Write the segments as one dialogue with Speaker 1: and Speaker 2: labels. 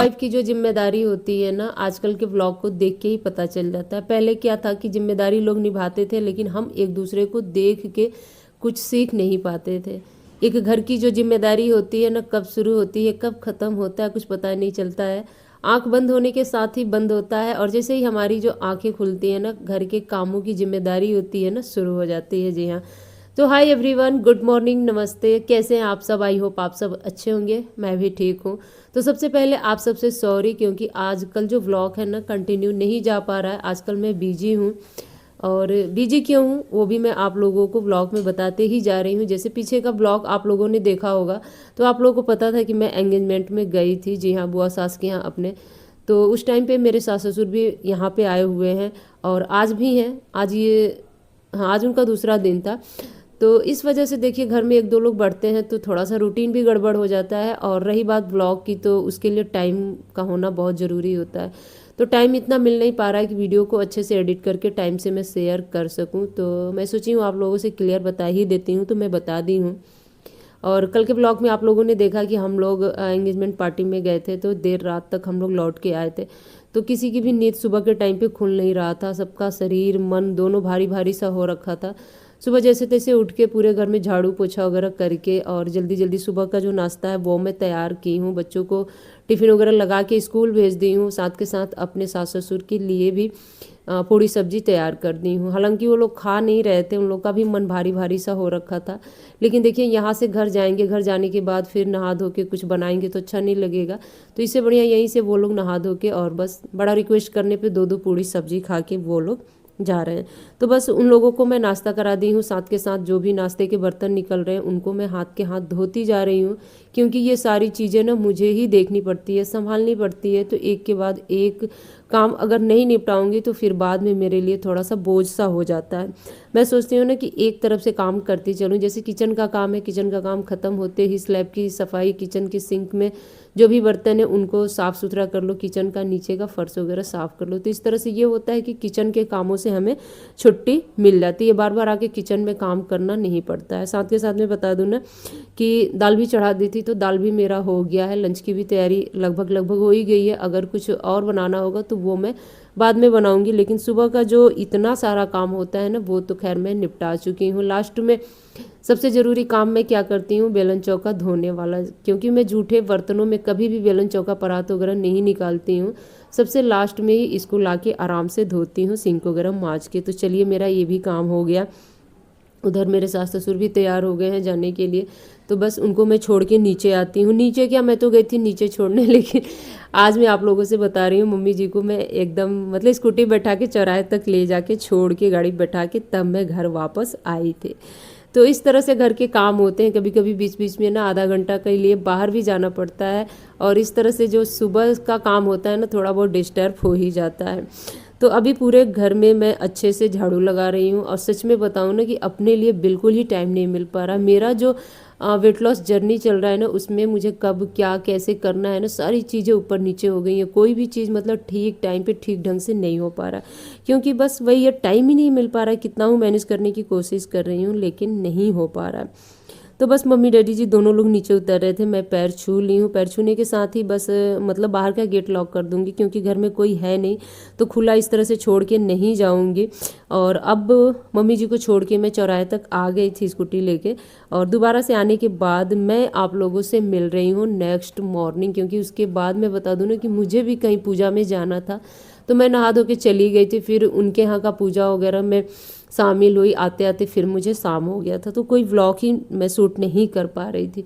Speaker 1: Housewife की जो जिम्मेदारी होती है ना, आजकल के व्लॉग को देख के ही पता चल जाता है। पहले क्या था कि जिम्मेदारी लोग निभाते थे, लेकिन हम एक दूसरे को देख के कुछ सीख नहीं पाते थे। एक घर की जो जिम्मेदारी होती है ना, कब शुरू होती है कब खत्म होता है कुछ पता नहीं चलता है। आंख बंद होने के साथ ही बंद होता है, और जैसे ही हमारी जो आंखें खुलती है ना, घर के कामों की जिम्मेदारी होती है ना, शुरू हो जाती है। जी हाँ। तो हाय एवरीवन, गुड मॉर्निंग, नमस्ते। कैसे हैं आप सब? आई होप आप सब अच्छे होंगे, मैं भी ठीक हूँ। तो सबसे पहले आप सबसे सॉरी, क्योंकि आजकल जो व्लॉग है ना कंटिन्यू नहीं जा पा रहा है। आजकल मैं बिजी हूँ, और बिजी क्यों हूँ वो भी मैं आप लोगों को व्लॉग में बताते ही जा रही हूँ। जैसे पीछे का व्लॉग आप लोगों ने देखा होगा, तो आप लोगों को पता था कि मैं एंगेजमेंट में गई थी। जी हाँ, बुआ सास के यहाँ अपने। तो उस टाइम पे मेरे सास ससुर भी यहाँ पे आए हुए हैं, और आज भी हैं। आज ये, हाँ, आज उनका दूसरा दिन था। तो इस वजह से देखिए, घर में एक दो लोग बढ़ते हैं तो थोड़ा सा रूटीन भी गड़बड़ हो जाता है। और रही बात ब्लॉग की, तो उसके लिए टाइम का होना बहुत ज़रूरी होता है। तो टाइम इतना मिल नहीं पा रहा है कि वीडियो को अच्छे से एडिट करके टाइम से मैं शेयर कर सकूं। तो मैं सोची हूँ आप लोगों से क्लियर बता ही देती हूँ, तो मैं बता दी हूँ। और कल के ब्लॉग में आप लोगों ने देखा कि हम लोग एंगेजमेंट पार्टी में गए थे, तो देर रात तक हम लोग लौट के आए थे। तो किसी की भी नींद सुबह के टाइम पे खुल नहीं रहा था। सबका शरीर मन दोनों भारी भारी सा हो रखा था। सुबह जैसे तैसे उठ के पूरे घर में झाड़ू पोछा वगैरह करके, और जल्दी जल्दी सुबह का जो नाश्ता है वो मैं तैयार की हूँ। बच्चों को टिफ़िन वगैरह लगा के स्कूल भेज दी हूँ। साथ के साथ अपने सास ससुर के लिए भी पूड़ी सब्जी तैयार कर दी हूँ। हालांकि वो लोग खा नहीं रहे थे, उन लोग का भी मन भारी भारी सा हो रखा था। लेकिन देखिए, यहाँ से घर जाएंगे, घर जाने के बाद फिर नहा धो के कुछ बनाएंगे तो अच्छा नहीं लगेगा। तो इससे बढ़िया यहीं से वो लोग नहा धो के, और बस बड़ा रिक्वेस्ट करने पे दो दो पूड़ी सब्जी खा के वो लोग जा रहे हैं। तो बस उन लोगों को मैं नाश्ता करा दी हूँ। साथ के साथ जो भी नाश्ते के बर्तन निकल रहे हैं उनको मैं हाथ के हाथ धोती जा रही हूँ, क्योंकि ये सारी चीज़ें ना मुझे ही देखनी पड़ती है, संभालनी पड़ती है। तो एक के बाद एक काम अगर नहीं निपटाऊंगी तो फिर बाद में मेरे लिए थोड़ा सा बोझ सा हो जाता है। मैं सोचती हूँ ना कि एक तरफ से काम करती चलूँ। जैसे किचन का काम है, किचन का काम खत्म होते ही स्लैब की सफाई, किचन की सिंक में जो भी बर्तन है उनको साफ़ सुथरा कर लो, किचन का नीचे का फर्श वगैरह साफ़ कर लो। तो इस तरह से ये होता है कि किचन के कामों से हमें छुट्टी मिल जाती है। बार बार आके किचन में काम करना नहीं पड़ता है। साथ के साथ मैं बता दूं ना कि दाल भी चढ़ा दी थी, तो दाल भी मेरा हो गया है। लंच की भी तैयारी लगभग लगभग हो ही गई है। अगर कुछ और बनाना होगा तो वो मैं बाद में बनाऊंगी, लेकिन सुबह का जो इतना सारा काम होता है ना, वो तो खैर मैं निपटा चुकी हूँ। लास्ट में सबसे ज़रूरी काम मैं क्या करती हूँ, बेलन चौका धोने वाला। क्योंकि मैं जूठे बर्तनों में कभी भी बेलन चौका परात वगैरह नहीं निकालती हूँ। सबसे लास्ट में ही इसको लाके आराम से धोती हूँ, सिंक वगैरह मांज के। तो चलिए, मेरा ये भी काम हो गया। उधर मेरे सास ससुर भी तैयार हो गए हैं जाने के लिए। तो बस उनको मैं छोड़ के नीचे आती हूँ। नीचे क्या, मैं तो गई थी नीचे छोड़ने, लेकिन आज मैं आप लोगों से बता रही हूँ, मम्मी जी को मैं एकदम मतलब स्कूटी बैठा के चौराहे तक ले जाके छोड़ के, गाड़ी बैठा के, तब मैं घर वापस आई थी। तो इस तरह से घर के काम होते हैं। कभी कभी बीच बीच में ना आधा घंटा के लिए बाहर भी जाना पड़ता है, और इस तरह से जो सुबह का काम होता है ना, थोड़ा बहुत डिस्टर्ब हो ही जाता है। तो अभी पूरे घर में मैं अच्छे से झाड़ू लगा रही हूँ। और सच में बताऊँ ना कि अपने लिए बिल्कुल ही टाइम नहीं मिल पा रहा। मेरा जो वेट लॉस जर्नी चल रहा है ना, उसमें मुझे कब क्या कैसे करना है ना, सारी चीज़ें ऊपर नीचे हो गई हैं। कोई भी चीज़ मतलब ठीक टाइम पे ठीक ढंग से नहीं हो पा रहा, क्योंकि बस वही है, टाइम ही नहीं मिल पा रहा है। कितना हूँ मैनेज करने की कोशिश कर रही हूँ, लेकिन नहीं हो पा रहा है। तो बस मम्मी डैडी जी दोनों लोग नीचे उतर रहे थे, मैं पैर छू ली हूँ। पैर छूने के साथ ही बस मतलब बाहर का गेट लॉक कर दूंगी, क्योंकि घर में कोई है नहीं, तो खुला इस तरह से छोड़ के नहीं जाऊंगी। और अब मम्मी जी को छोड़ के मैं चौराहे तक आ गई थी स्कूटी लेके। और दोबारा से आने के बाद मैं आप लोगों से मिल रही हूँ नेक्स्ट मॉर्निंग, क्योंकि उसके बाद मैं बता दूँ ना कि मुझे भी कहीं पूजा में जाना था। तो मैं नहा धो के चली गई थी। फिर उनके यहाँ का पूजा वगैरह में शामिल हुई। आते आते फिर मुझे शाम हो गया था, तो कोई व्लॉग ही मैं शूट नहीं कर पा रही थी।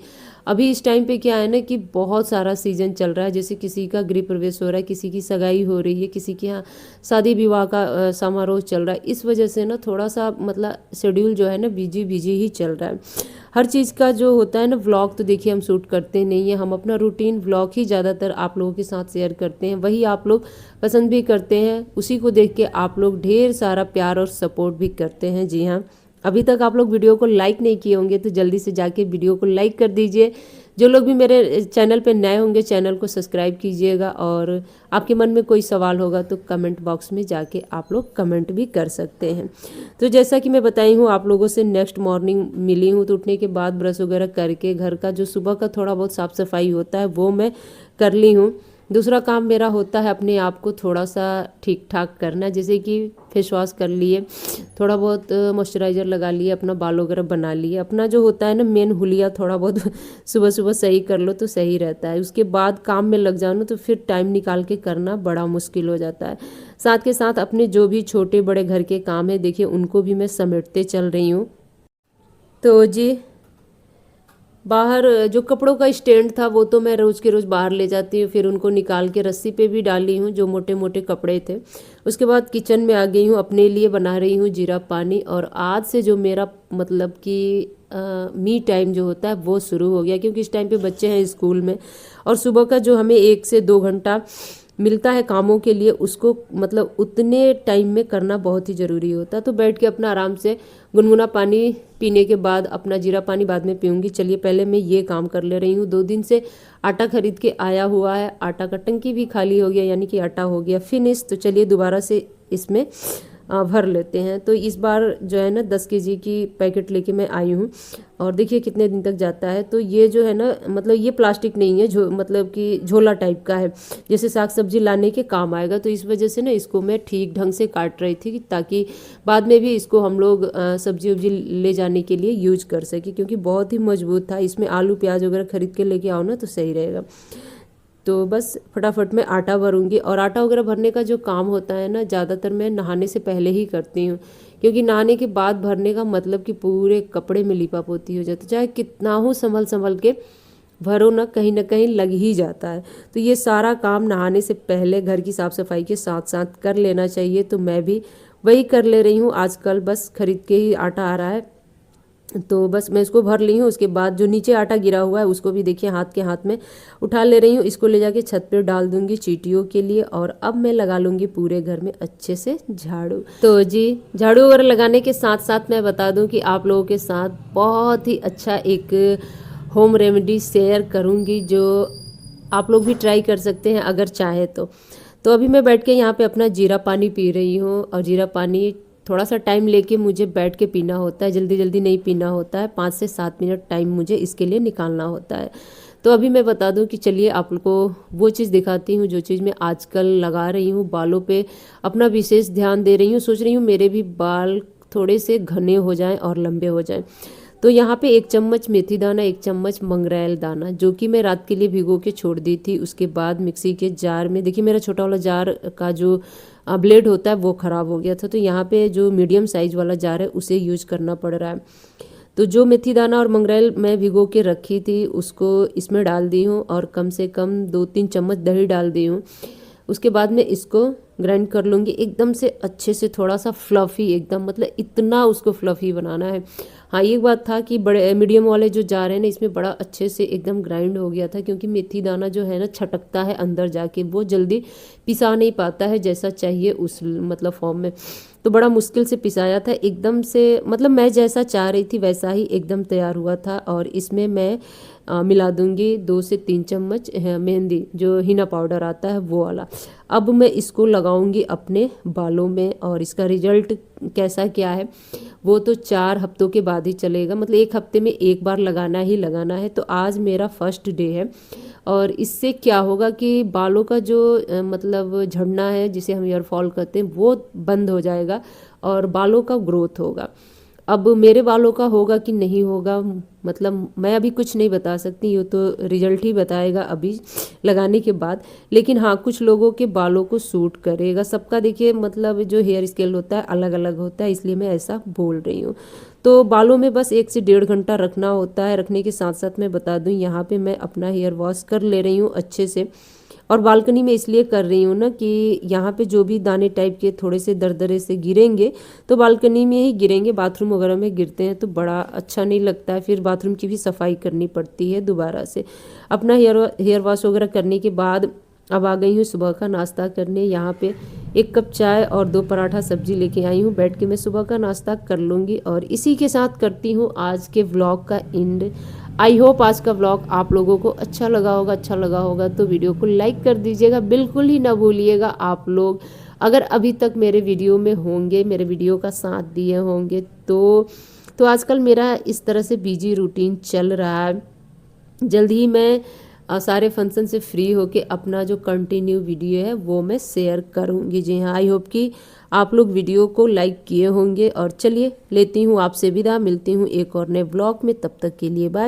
Speaker 1: अभी इस टाइम पे क्या है ना कि बहुत सारा सीजन चल रहा है। जैसे किसी का गृह प्रवेश हो रहा है, किसी की सगाई हो रही है, किसी के यहाँ शादी विवाह का समारोह चल रहा है। इस वजह से ना थोड़ा सा मतलब शेड्यूल जो है ना बिजी बिजी ही चल रहा है। हर चीज़ का जो होता है ना व्लॉग, तो देखिए हम शूट करते नहीं हैं। हम अपना रूटीन व्लॉग ही ज़्यादातर आप लोगों के साथ शेयर करते हैं। वही आप लोग पसंद भी करते हैं, उसी को देख के आप लोग ढेर सारा प्यार और सपोर्ट भी करते हैं। जी हाँ, अभी तक आप लोग वीडियो को लाइक नहीं किए होंगे तो जल्दी से जाके वीडियो को लाइक कर दीजिए। जो लोग भी मेरे चैनल पे नए होंगे, चैनल को सब्सक्राइब कीजिएगा। और आपके मन में कोई सवाल होगा तो कमेंट बॉक्स में जाके आप लोग कमेंट भी कर सकते हैं। तो जैसा कि मैं बताई हूँ आप लोगों से, नेक्स्ट मॉर्निंग मिली हूँ। तो उठने के बाद ब्रश वगैरह करके घर का जो सुबह का थोड़ा बहुत साफ़ सफाई होता है वो मैं कर ली हूँ। दूसरा काम मेरा होता है अपने आप को थोड़ा सा ठीक ठाक करना, जैसे कि फेस वॉश कर लिए, थोड़ा बहुत मॉइस्चराइज़र लगा लिए, अपना बाल वगैरह बना लिए, अपना जो होता है ना मेन हुलिया थोड़ा बहुत सुबह सुबह सही कर लो तो सही रहता है। उसके बाद काम में लग जाओ ना तो फिर टाइम निकाल के करना बड़ा मुश्किल हो जाता है। साथ के साथ अपने जो भी छोटे बड़े घर के काम है देखिए उनको भी मैं समेटते चल रही हूँ। तो जी बाहर जो कपड़ों का स्टैंड था वो तो मैं रोज़ के रोज़ बाहर ले जाती हूँ, फिर उनको निकाल के रस्सी पे भी डाली हूँ जो मोटे मोटे कपड़े थे। उसके बाद किचन में आ गई हूँ, अपने लिए बना रही हूँ जीरा पानी। और आज से जो मेरा मतलब कि मी टाइम जो होता है वो शुरू हो गया, क्योंकि इस टाइम पे बच्चे हैं स्कूल में और सुबह का जो हमें 1 से 2 घंटा मिलता है कामों के लिए उसको मतलब उतने टाइम में करना बहुत ही ज़रूरी होता है। तो बैठ के अपना आराम से गुनगुना पानी पीने के बाद अपना जीरा पानी बाद में पीऊँगी। चलिए पहले मैं ये काम कर ले रही हूँ। 2 दिन से आटा खरीद के आया हुआ है, आटा का टंकी भी खाली हो गया, यानी कि आटा हो गया फिनिश। तो चलिए दोबारा से इसमें भर लेते हैं। तो इस बार जो है ना 10 केजी की पैकेट लेके मैं आई हूँ और देखिए कितने दिन तक जाता है। तो ये जो है ना मतलब ये प्लास्टिक नहीं है, जो मतलब कि झोला टाइप का है, जैसे साग सब्जी लाने के काम आएगा। तो इस वजह से ना इसको मैं ठीक ढंग से काट रही थी ताकि बाद में भी इसको हम लोग सब्जी वब्जी ले जाने के लिए यूज कर सके, क्योंकि बहुत ही मजबूत था। इसमें आलू प्याज वगैरह खरीद के लेके आओ ना तो सही रहेगा। तो बस फटाफट मैं आटा भरूंगी। और आटा वगैरह भरने का जो काम होता है ना ज़्यादातर मैं नहाने से पहले ही करती हूँ, क्योंकि नहाने के बाद भरने का मतलब कि पूरे कपड़े में लिपा पोती हो जाती, चाहे कितना हो संभल संभल के भरो ना कहीं लग ही जाता है। तो ये सारा काम नहाने से पहले घर की साफ़ सफाई के साथ साथ कर लेना चाहिए। तो मैं भी वही कर ले रही हूँ आजकल। बस खरीद के ही आटा आ रहा है तो बस मैं इसको भर ली हूँ। उसके बाद जो नीचे आटा गिरा हुआ है उसको भी देखिए हाथ में उठा ले रही हूँ। इसको ले जाके छत पे डाल दूंगी चींटियों के लिए। और अब मैं लगा लूँगी पूरे घर में अच्छे से झाड़ू। तो जी झाड़ू वगैरह लगाने के साथ साथ मैं बता दूं कि आप लोगों के साथ बहुत ही अच्छा एक होम रेमेडी शेयर करूँगी जो आप लोग भी ट्राई कर सकते हैं अगर चाहे तो अभी मैं बैठ के यहाँ पे अपना जीरा पानी पी रही हूँ। और जीरा पानी थोड़ा सा टाइम लेके मुझे बैठ के पीना होता है, जल्दी जल्दी नहीं पीना होता है। 5 से 7 मिनट टाइम मुझे इसके लिए निकालना होता है। तो अभी मैं बता दूं कि चलिए आप लोग को वो चीज़ दिखाती हूँ जो चीज़ मैं आजकल लगा रही हूँ। बालों पे अपना विशेष ध्यान दे रही हूँ, सोच रही हूँ मेरे भी बाल थोड़े से घने हो जाएं और लंबे हो जाएं। तो यहाँ पे 1 चम्मच मेथी दाना, 1 चम्मच मंगरेल दाना जो कि मैं रात के लिए भिगो के छोड़ दी थी। उसके बाद मिक्सी के जार में देखिए मेरा छोटा वाला जार का जो ब्लेड होता है वो ख़राब हो गया था, तो यहाँ पे जो मीडियम साइज़ वाला जार है उसे यूज करना पड़ रहा है। तो जो मेथी दाना और मंगरेल मैं भिगो के रखी थी उसको इसमें डाल दी हूँ और कम से कम 2-3 चम्मच दही डाल दी हूँ। उसके बाद में इसको ग्राइंड कर लूँगी एकदम से अच्छे से, थोड़ा सा फ्लफ़ी एकदम, मतलब इतना उसको फ्लफ़ी बनाना है। हाँ एक बात था कि बड़े मीडियम वाले जो जार है ना इसमें बड़ा अच्छे से एकदम ग्राइंड हो गया था, क्योंकि मेथी दाना जो है ना छटकता है अंदर जाके, वो जल्दी पिसा नहीं पाता है जैसा चाहिए उस मतलब फॉर्म में। तो बड़ा मुश्किल से पिसाया था एकदम से, मतलब मैं जैसा चाह रही थी वैसा ही एकदम तैयार हुआ था। और इसमें मैं मिला दूंगी 2 से 3 चम्मच मेहंदी जो हिना पाउडर आता है वो वाला। अब मैं इसको लगाऊंगी अपने बालों में और इसका रिजल्ट कैसा क्या है वो तो 4 हफ्तों के बाद ही चलेगा, मतलब 1 हफ्ते में 1 बार लगाना ही लगाना है। तो आज मेरा फर्स्ट डे है और इससे क्या होगा कि बालों का जो मतलब झड़ना है जिसे हम हेयर फॉल कहते हैं वो बंद हो जाएगा और बालों का ग्रोथ होगा। अब मेरे बालों का होगा कि नहीं होगा मतलब मैं अभी कुछ नहीं बता सकती, ये तो रिजल्ट ही बताएगा अभी लगाने के बाद। लेकिन हाँ कुछ लोगों के बालों को सूट करेगा, सबका देखिए मतलब जो हेयर स्टाइल होता है अलग अलग होता है, इसलिए मैं ऐसा बोल रही हूँ। तो बालों में बस 1 से 1.5 घंटा रखना होता है। रखने के साथ साथ मैं बता दूँ यहाँ पे मैं अपना हेयर वॉश कर ले रही हूँ अच्छे से। और बालकनी में इसलिए कर रही हूँ ना कि यहाँ पे जो भी दाने टाइप के थोड़े से दरदरे से गिरेंगे तो बालकनी में ही गिरेंगे, बाथरूम वगैरह में गिरते हैं तो बड़ा अच्छा नहीं लगता है, फिर बाथरूम की भी सफाई करनी पड़ती है दोबारा से। अपना हेयर वॉश वगैरह करने के बाद अब आ गई हूँ सुबह का नाश्ता करने। यहाँ पे 1 कप चाय और 2 पराठा सब्जी लेके आई हूँ, बैठ के मैं सुबह का नाश्ता कर लूँगी। और इसी के साथ करती हूँ आज के व्लॉग का एंड। आई होप आज का व्लॉग आप लोगों को अच्छा लगा होगा तो वीडियो को लाइक कर दीजिएगा, बिल्कुल ही ना भूलिएगा। आप लोग अगर अभी तक मेरे वीडियो में होंगे, मेरे वीडियो का साथ दिए होंगे तो आजकल मेरा इस तरह से बिजी रूटीन चल रहा है। जल्द ही मैं सारे फंक्शन से फ्री होके अपना जो कंटिन्यू वीडियो है वो मैं शेयर करूँगी। जी हाँ, आई होप कि आप लोग वीडियो को लाइक किए होंगे। और चलिए लेती हूँ आपसे विदा, मिलती हूँ एक और नए ब्लॉग में, तब तक के लिए बाय।